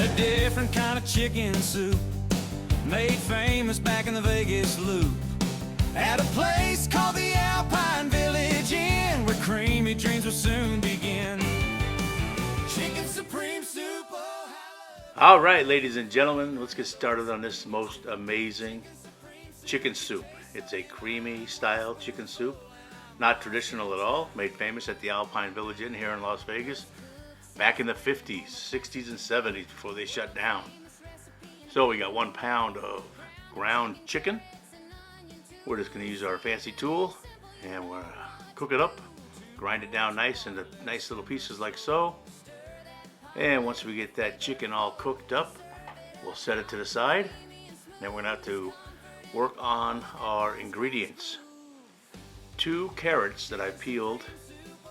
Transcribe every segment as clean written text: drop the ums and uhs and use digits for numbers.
A different kind of chicken soup, made famous back in the Vegas Loop, at a place called the Alpine Village Inn, where creamy dreams will soon begin. Chicken supreme soup, oh All right, ladies and gentlemen, let's get started on this most amazing chicken soup. It's a creamy style chicken soup, not traditional at all, made famous at the Alpine Village Inn here in Las Vegas back in the 50s, 60s, and 70s before they shut down. So we got 1 pound of ground chicken. We're just going to use our fancy tool and we're going to cook it up, grind it down nice into nice little pieces like so. And once we get that chicken all cooked up, we'll set it to the side. Then we're going to have to work on our ingredients. 2 carrots that I peeled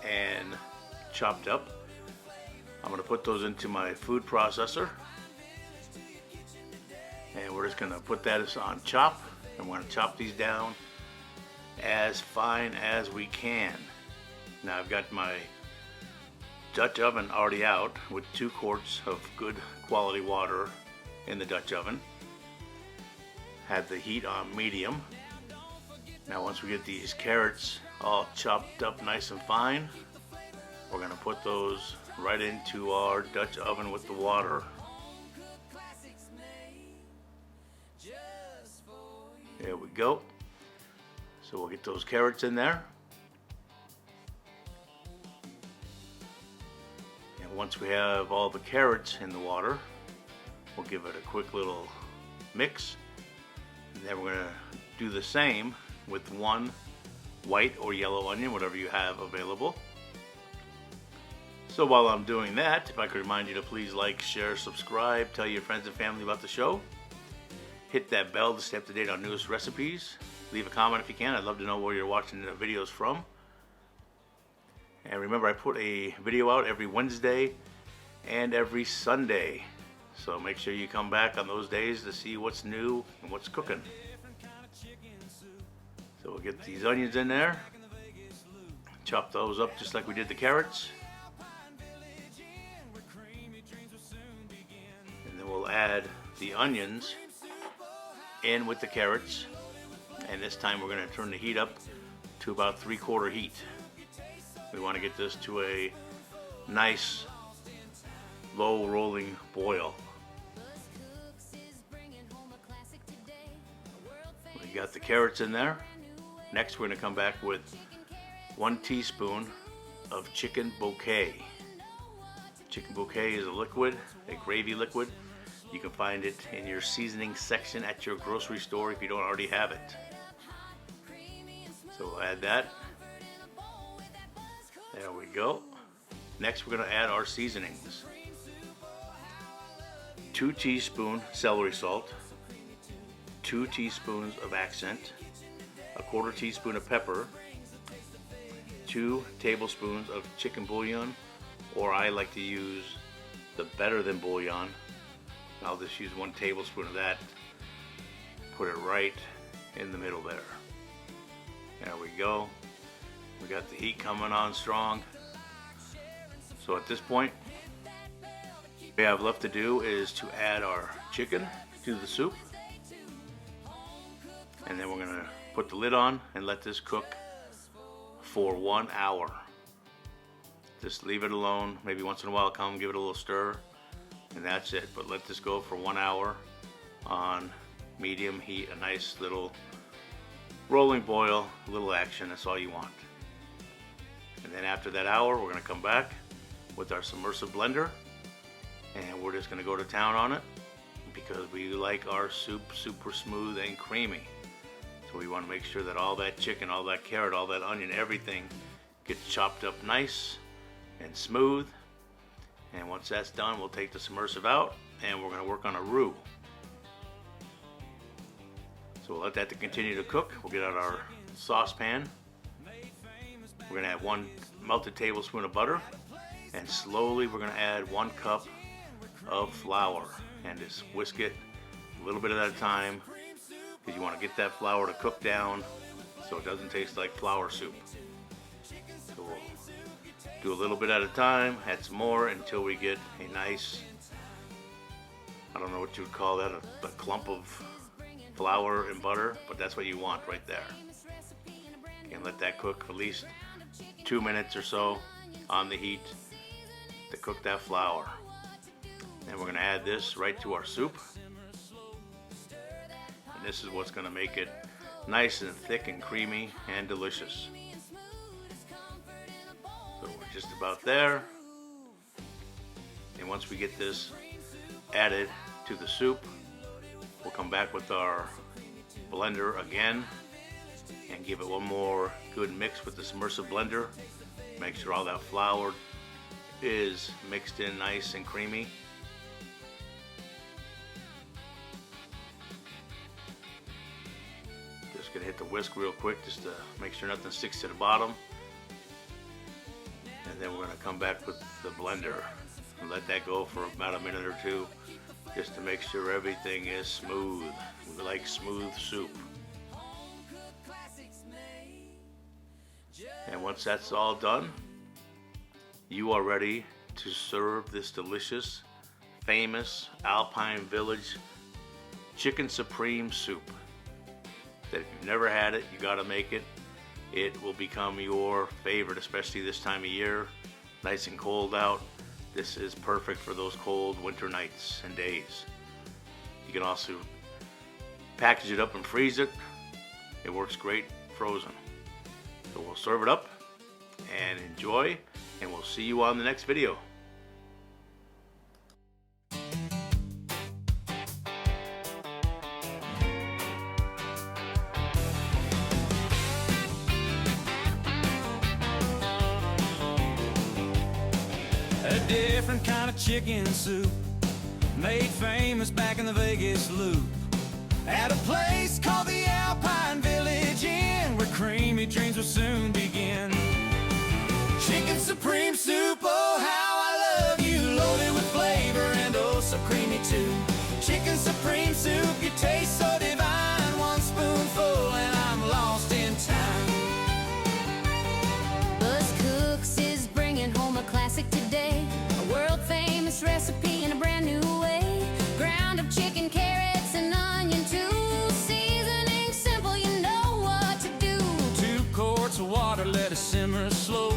and chopped up. I'm going to put those into my food processor. And we're just going to put that on chop. And we're going to chop these down as fine as we can. Now I've got my Dutch oven already out with 2 quarts of good quality water in the Dutch oven. Had the heat on medium. Now once we get these carrots all chopped up nice and fine, we're going to put those right into our Dutch oven with the water. There we go. So we'll get those carrots in there. And once we have all the carrots in the water, we'll give it a quick little mix. And then we're going to do the same with 1 white or yellow onion, whatever you have available. So while I'm doing that, if I could remind you to please like, share, subscribe, tell your friends and family about the show. Hit that bell to stay up to date on newest recipes. Leave a comment if you can. I'd love to know where you're watching the videos from. And remember, I put a video out every Wednesday and every Sunday. So make sure you come back on those days to see what's new and what's cooking. So we'll get these onions in there. Chop those up just like we did the carrots. And then we'll add the onions in with the carrots. And this time we're going to turn the heat up to about 3/4 heat. We want to get this to a nice low rolling boil. We got the carrots in there. Next we're going to come back with 1 teaspoon of chicken bouquet. Chicken bouquet is a liquid, a gravy liquid. You can find it in your seasoning section at your grocery store if you don't already have it. So we'll add that. There we go. Next we're going to add our seasonings. 2 teaspoons celery salt, 2 teaspoons of accent, 1/4 teaspoon of pepper, 2 tablespoons of chicken bouillon, or I like to use the Better Than bouillon. I'll just use 1 tablespoon of that. Put it right in the middle there. There we go. We got the heat coming on strong. So at this point, what we have left to do is to add our chicken to the soup. And then we're going to put the lid on and let this cook for 1 hour. Just leave it alone. Maybe once in a while come give it a little stir. And that's it. But let this go for 1 hour on medium heat. A nice little rolling boil, a little action. That's all you want. And then after that hour, we're going to come back with our submersive blender. And we're just going to go to town on it because we like our soup super smooth and creamy. So we want to make sure that all that chicken, all that carrot, all that onion, everything gets chopped up nice and smooth. And once that's done, we'll take the submersive out and we're going to work on a roux. So we'll let that to continue to cook. We'll get out our saucepan. We're going to add 1 melted tablespoon of butter, and slowly we're going to add 1 cup of flour and just whisk it a little bit at a time because you want to get that flour to cook down so it doesn't taste like flour soup. So we'll do a little bit at a time, add some more until we get a nice don't know what you would call that, a clump of flour and butter, but that's what you want right there. And let that cook for at least 2 minutes or so on the heat to cook that flour. And we're going to add this right to our soup. And this is what's going to make it nice and thick and creamy and delicious. So we're just about there. And once we get this added to the soup, we'll come back with our blender again and give it one more good mix with the submersive blender. Make sure all that flour is mixed in nice and creamy. Just gonna hit the whisk real quick just to make sure nothing sticks to the bottom. And then we're gonna come back with the blender and let that go for about a minute or two just to make sure everything is smooth. We like smooth soup. And once that's all done, you are ready to serve this delicious, famous Alpine Village Chicken Supreme soup. That if you've never had it, you gotta make it. It will become your favorite, especially this time of year, nice and cold out. This is perfect for those cold winter nights and days. You can also package it up and freeze it. It works great frozen. So we'll serve it up and enjoy, and we'll see you on the next video. A different kind of chicken soup, made famous back in the Vegas loop, at a place called the Alpine Village Inn, where creamy dreams will soon begin. Chicken Supreme soup, oh how I love you, loaded with flavor and oh so creamy too. Chicken Supreme soup, you taste so divine, one spoonful and I'm lost in time. Buzz Cooks is bringing home a classic today, a world famous recipe in a brand new way. Ground up chicken, carrots and onion too, seasoning simple, you know what to do. 2 quarts of water, let it simmer slow.